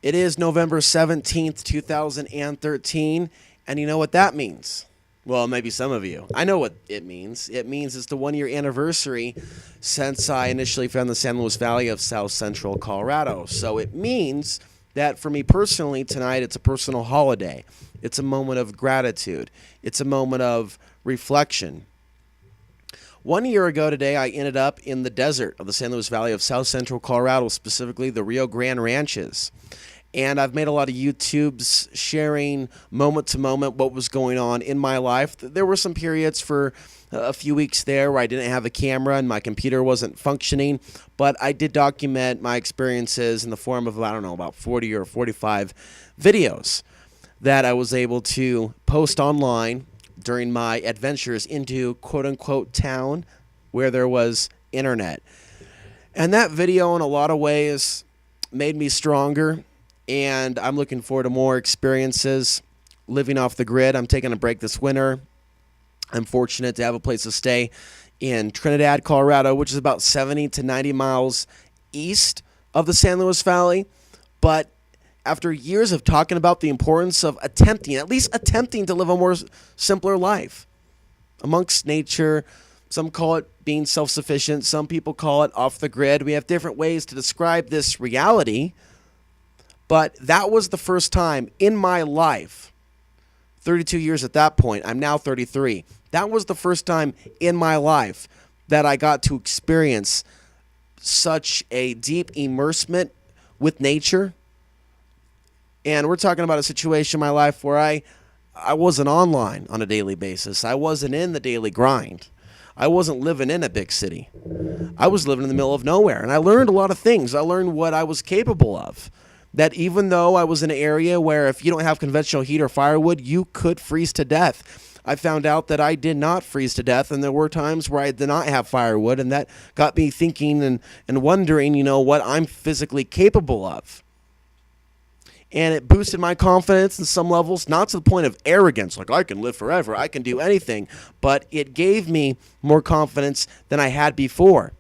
It is November 17th, 2013, and you know what that means? Well, maybe some of you. I know what it means. It means it's the 1 year anniversary since I initially found the San Luis Valley of South Central Colorado. So it means that for me personally, tonight it's a personal holiday. It's a moment of gratitude. It's a moment of reflection. 1 year ago today, I ended up in the desert of the San Luis Valley of South Central Colorado, specifically the Rio Grande Ranches. And I've made a lot of YouTubes sharing moment to moment what was going on in my life. There were some periods for a few weeks there where I didn't have a camera and my computer wasn't functioning, but I did document my experiences in the form of, I don't know, about 40 or 45 videos that I was able to post online during my adventures into quote-unquote town where there was internet. And that video in a lot of ways made me stronger, and I'm looking forward to more experiences living off the grid. I'm taking a break this winter. I'm fortunate to have a place to stay in Trinidad, Colorado, which is about 70 to 90 miles east of the San Luis Valley. But after years of talking about the importance of at least attempting to live a more simpler life amongst nature, some call it being self-sufficient, some people call it off the grid. We have different ways to describe this reality, but that was the first time in my life, 32 years at that point, I'm now 33, that was the first time in my life that I got to experience such a deep immersement with nature. And we're talking about a situation in my life where I wasn't online on a daily basis. I wasn't in the daily grind. I wasn't living in a big city. I was living in the middle of nowhere. And I learned a lot of things. I learned what I was capable of. That even though I was in an area where if you don't have conventional heat or firewood, you could freeze to death. I found out that I did not freeze to death, and there were times where I did not have firewood, and that got me thinking and wondering, what I'm physically capable of. And it boosted my confidence in some levels, not to the point of arrogance, like I can live forever, I can do anything, but it gave me more confidence than I had before.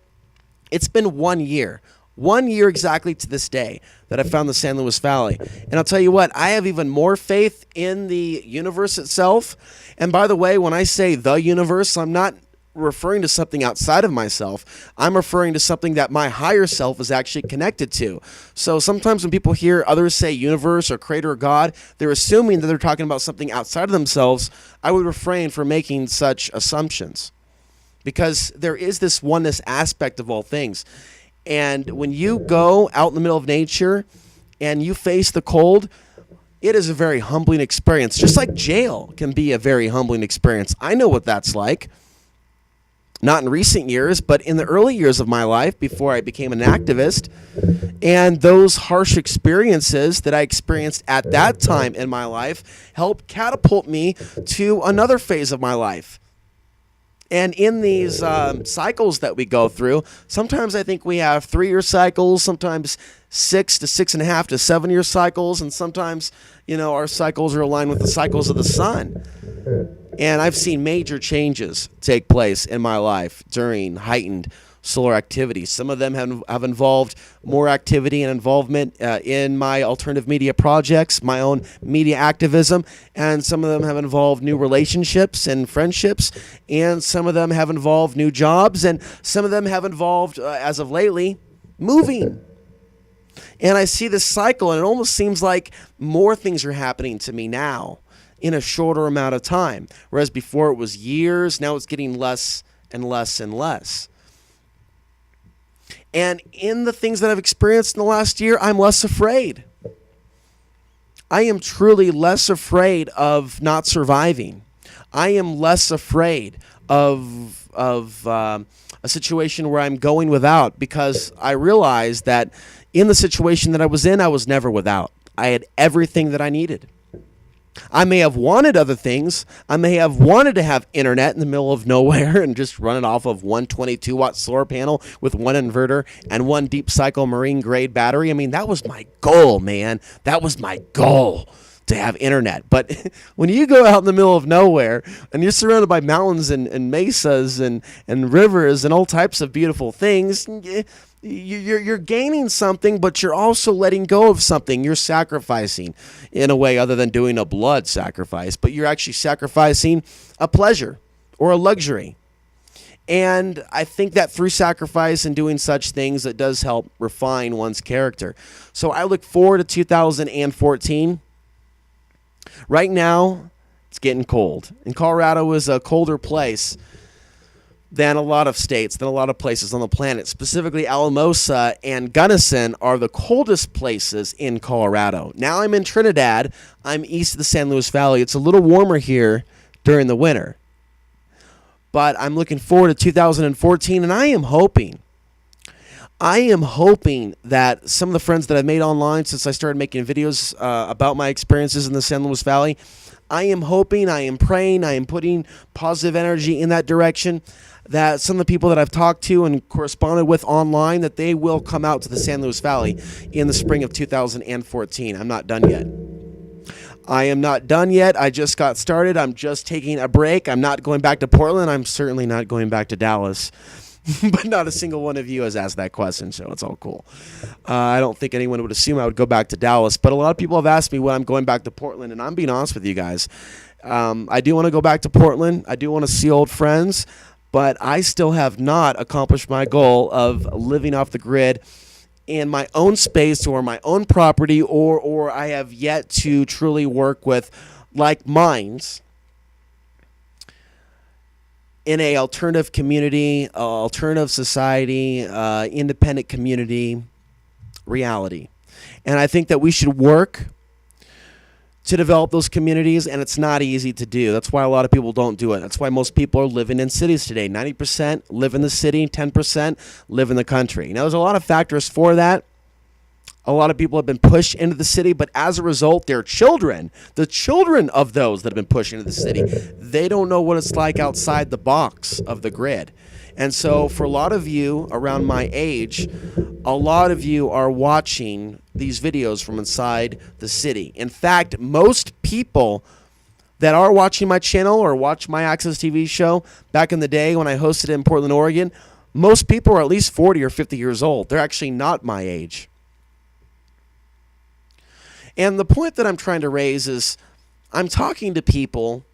It's been 1 year. 1 year exactly to this day that I found the San Luis Valley. And I'll tell you what, I have even more faith in the universe itself. And by the way, when I say the universe, I'm not referring to something outside of myself. I'm referring to something that my higher self is actually connected to. So sometimes when people hear others say universe or creator or God, they're assuming that they're talking about something outside of themselves. I would refrain from making such assumptions because there is this oneness aspect of all things. And when you go out in the middle of nature and you face the cold, it is a very humbling experience. Just like jail can be a very humbling experience. I know what that's like. Not in recent years, but in the early years of my life before I became an activist. And those harsh experiences that I experienced at that time in my life helped catapult me to another phase of my life. And in these cycles that we go through, sometimes I think we have 3-year cycles, sometimes 6 to 6.5 to 7-year cycles, and sometimes, our cycles are aligned with the cycles of the sun. And I've seen major changes take place in my life during heightened solar activity. Some of them have involved more activity and involvement in my alternative media projects, my own media activism, and some of them have involved new relationships and friendships, and some of them have involved new jobs, and some of them have involved, as of lately, moving. And I see this cycle, and it almost seems like more things are happening to me now in a shorter amount of time, whereas before it was years, now it's getting less and less and less. And in the things that I've experienced in the last year, I'm less afraid. I am truly less afraid of not surviving. I am less afraid of a situation where I'm going without, because I realized that in the situation that I was in, I was never without. I had everything that I needed. I may have wanted other things. I may have wanted to have internet in the middle of nowhere and just run it off of one 22-watt solar panel with one inverter and one deep cycle marine grade battery. I mean, that was my goal, man. That was my goal, to have internet. But when you go out in the middle of nowhere and you're surrounded by mountains and mesas and rivers and all types of beautiful things, you're gaining something, but you're also letting go of something. You're sacrificing in a way other than doing a blood sacrifice, but you're actually sacrificing a pleasure or a luxury. And I think that through sacrifice and doing such things, it does help refine one's character. So I look forward to 2014. Right now, it's getting cold. And Colorado is a colder place than a lot of states, than a lot of places on the planet. Specifically, Alamosa and Gunnison are the coldest places in Colorado. Now I'm in Trinidad. I'm east of the San Luis Valley. It's a little warmer here during the winter. But I'm looking forward to 2014, and I am hoping that some of the friends that I've made online since I started making videos about my experiences in the San Luis Valley, I am hoping, I am praying, I am putting positive energy in that direction, that some of the people that I've talked to and corresponded with online, that they will come out to the San Luis Valley in the spring of 2014. I'm not done yet. I am not done yet. I just got started. I'm just taking a break. I'm not going back to Portland. I'm certainly not going back to Dallas. But not a single one of you has asked that question, so it's all cool. I don't think anyone would assume I would go back to Dallas, but a lot of people have asked me when I'm going back to Portland, and I'm being honest with you guys. I do want to go back to Portland. I do want to see old friends, but I still have not accomplished my goal of living off the grid in my own space or my own property, or I have yet to truly work with like minds in a alternative community, alternative society, independent community reality. And I think that we should work to develop those communities, and it's not easy to do. That's why a lot of people don't do it. That's why most people are living in cities today. 90% live in the city, 10% live in the country. Now, there's a lot of factors for that. A lot of people have been pushed into the city, but as a result, their children, the children of those that have been pushed into the city, they don't know what it's like outside the box of the grid. And so for a lot of you around my age, a lot of you are watching these videos from inside the city. In fact, most people that are watching my channel or watch my Access TV show back in the day when I hosted it in Portland, Oregon, most people are at least 40 or 50 years old. They're actually not my age. And the point that I'm trying to raise is I'm talking to people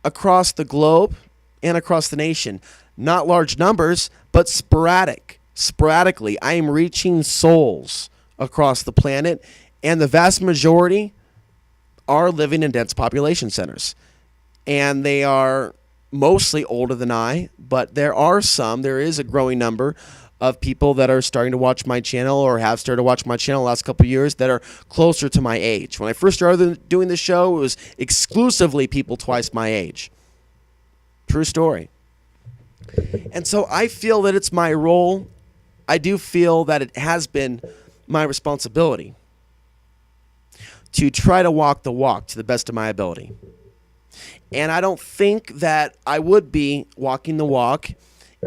across the globe and across the nation. Not large numbers, but sporadically. I am reaching souls across the planet, and the vast majority are living in dense population centers. And they are mostly older than I, but there is a growing number of people that are starting to watch my channel or have started to watch my channel the last couple of years that are closer to my age. When I first started doing this show, it was exclusively people twice my age. True story. And so I feel that it's my role. I do feel that it has been my responsibility to try to walk the walk to the best of my ability. And I don't think that I would be walking the walk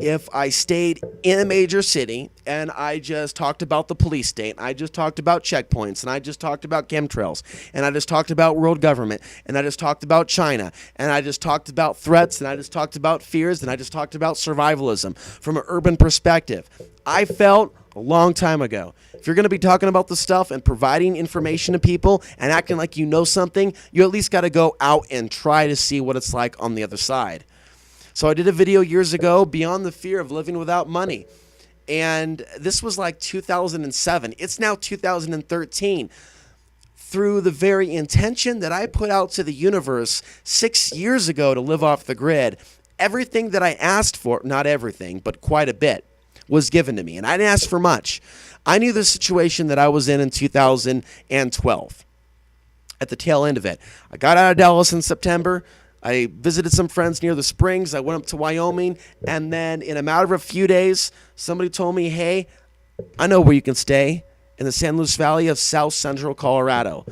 if I stayed in a major city and I just talked about the police state, and I just talked about checkpoints, and I just talked about chemtrails, and I just talked about world government, and I just talked about China, and I just talked about threats, and I just talked about fears, and I just talked about survivalism from an urban perspective. I felt a long time ago, if you're going to be talking about the stuff and providing information to people and acting like you know something, you at least got to go out and try to see what it's like on the other side. So I did a video years ago, Beyond the Fear of Living Without Money. And this was like 2007. It's now 2013. Through the very intention that I put out to the universe 6 years ago to live off the grid, everything that I asked for, not everything, but quite a bit, was given to me. And I didn't ask for much. I knew the situation that I was in 2012 at the tail end of it. I got out of Dallas in September. I visited some friends near the Springs. I went up to Wyoming. And then in a matter of a few days, somebody told me, hey, I know where you can stay in the San Luis Valley of South Central Colorado.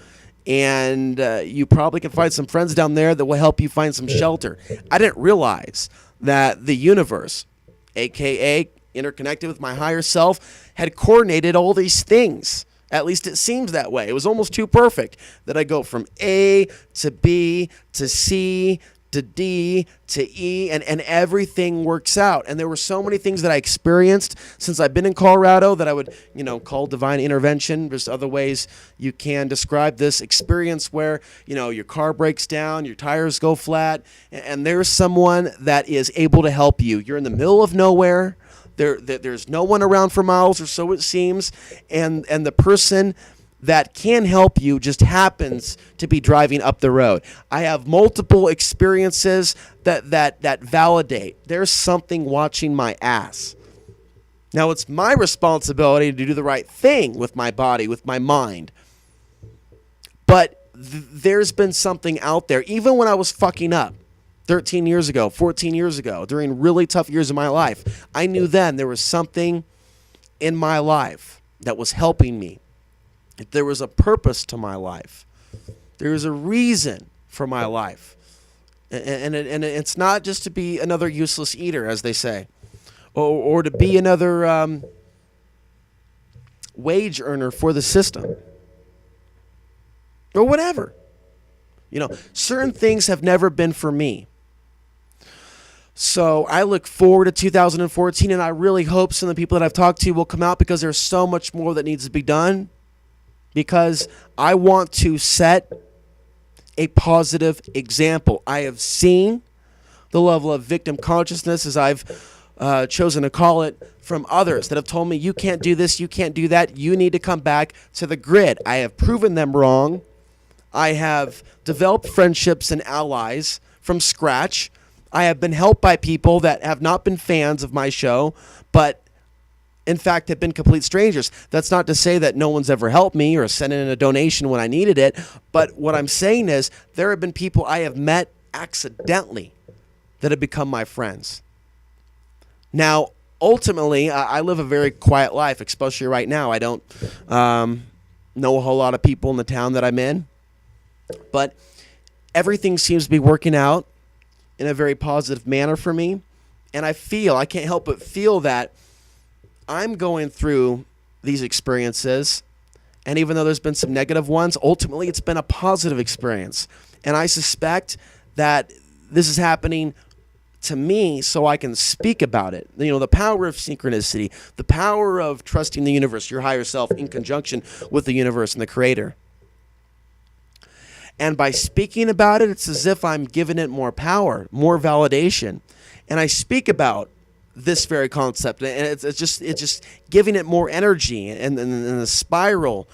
And you probably can find some friends down there that will help you find some shelter. I didn't realize that the universe, a.k.a. interconnected with my higher self, had coordinated all these things At least it seems that way. It was almost too perfect that I go from A to B to C to D to E, and everything works out. And there were so many things that I experienced since I've been in Colorado that I would, call divine intervention. There's other ways you can describe this experience where, your car breaks down, your tires go flat, and there's someone that is able to help you. You're in the middle of nowhere. There's no one around for miles, or so it seems, and the person that can help you just happens to be driving up the road. I have multiple experiences that validate there's something watching my ass. Now, it's my responsibility to do the right thing with my body, with my mind. But there's been something out there, even when I was fucking up 13 years ago, 14 years ago, during really tough years of my life. I knew then there was something in my life that was helping me. There was a purpose to my life. There was a reason for my life. And it's not just to be another useless eater, as they say, or to be another wage earner for the system, or whatever. Certain things have never been for me. So I look forward to 2014, and I really hope some of the people that I've talked to will come out, because there's so much more that needs to be done. Because I want to set a positive example. I have seen the level of victim consciousness, as I've chosen to call it, from others that have told me, you can't do this, you can't do that, you need to come back to the grid. I have proven them wrong. I have developed friendships and allies from scratch. I have been helped by people that have not been fans of my show, but in fact have been complete strangers. That's not to say that no one's ever helped me or sent in a donation when I needed it, but what I'm saying is there have been people I have met accidentally that have become my friends. Now, ultimately, I live a very quiet life, especially right now. I don't know a whole lot of people in the town that I'm in, but everything seems to be working out in a very positive manner for me, and I can't help but feel that I'm going through these experiences, and even though there's been some negative ones, ultimately it's been a positive experience. And I suspect that this is happening to me so I can speak about it. The power of synchronicity, the power of trusting the universe, your higher self, in conjunction with the universe and the creator. And by speaking about it, it's as if I'm giving it more power, more validation. And I speak about this very concept, and it's just giving it more energy, and the spiral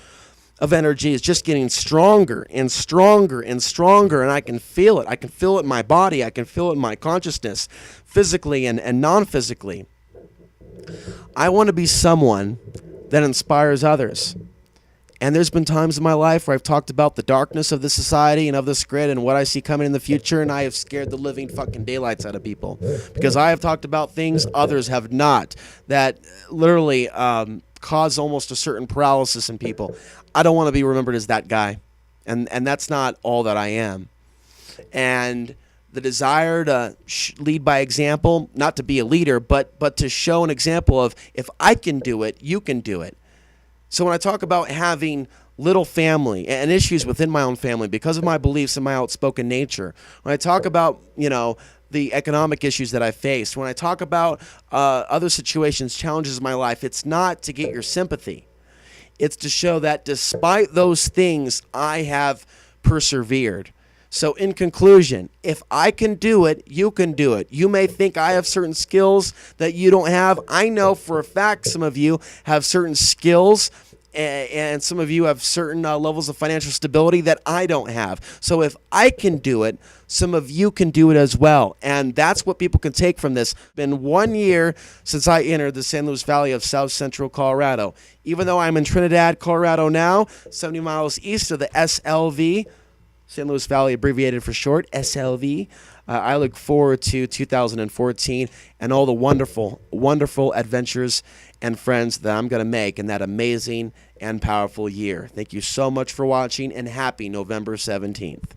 of energy is just getting stronger and stronger and stronger, and I can feel it. I can feel it in my body. I can feel it in my consciousness, physically and non-physically. I want to be someone that inspires others. And there's been times in my life where I've talked about the darkness of the society and of this grid and what I see coming in the future, and I have scared the living fucking daylights out of people. Because I have talked about things others have not, that literally cause almost a certain paralysis in people. I don't want to be remembered as that guy. And that's not all that I am. And the desire to lead by example, not to be a leader, but to show an example of, if I can do it, you can do it. So when I talk about having little family and issues within my own family because of my beliefs and my outspoken nature, when I talk about, the economic issues that I faced, when I talk about other situations, challenges in my life, it's not to get your sympathy. It's to show that despite those things, I have persevered. So in conclusion, if I can do it, you can do it. You may think I have certain skills that you don't have. I know for a fact some of you have certain skills, and some of you have certain levels of financial stability that I don't have. So if I can do it, some of you can do it as well. And that's what people can take from this. It's been 1 year since I entered the San Luis Valley of South Central Colorado. Even though I'm in Trinidad, Colorado now, 70 miles east of the SLV, San Luis Valley abbreviated for short, SLV. I look forward to 2014 and all the wonderful, wonderful adventures and friends that I'm going to make in that amazing and powerful year. Thank you so much for watching, and happy November 17th.